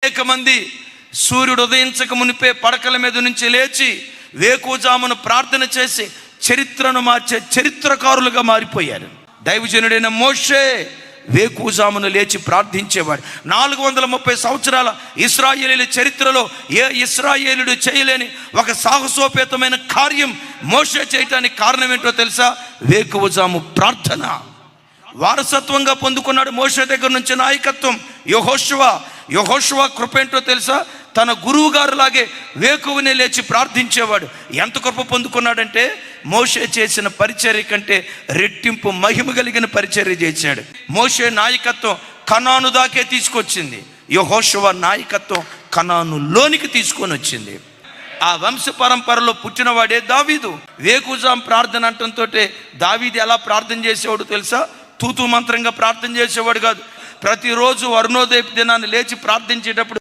అనేక మంది సూర్యుడు ఉదయించక మునిపే పడకల మీద నుంచి లేచి వేకువజామున ప్రార్థన చేసి చరిత్రను మార్చే చరిత్రకారులుగా మారిపోయారు. దైవజనుడైన మోషే వేకువజామున లేచి ప్రార్థించేవాడు. 430 సంవత్సరాల ఇశ్రాయేలీల చరిత్రలో ఏ ఇశ్రాయేలుడు చేయలేని ఒక సాహసోపేతమైన కార్యం మోషే చేయటానికి కారణం ఏంటో తెలుసా? వేకువజాము ప్రార్థన. వారసత్వంగా పొందుకున్నాడు మోషే దగ్గర నుంచి నాయకత్వం. యెహోషువ కృప ఏంటో తెలుసా? తన గురువు గారు లాగే వేకువనే లేచి ప్రార్థించేవాడు. ఎంత కృప పొందుకున్నాడంటే మోషే చేసిన పరిచర్య కంటే రెట్టింపు మహిమ కలిగిన పరిచర్య చేశాడు. మోషే నాయకత్వం కనాను దాకే తీసుకొచ్చింది. యెహోషువ నాయకత్వం కనానులోనికి తీసుకొని వచ్చింది. ఆ వంశ పరంపరలో పుట్టినవాడే దావీదు. వేకువజాము ప్రార్థన అంటంతో దావీదు ఎలా ప్రార్థన చేసేవాడు తెలుసా? తూతూ మంత్రంగా ప్రార్థన చేసేవాడు కాదు. ప్రతిరోజు అరుణోదయ దినాన్ని లేచి ప్రార్థించేటప్పుడు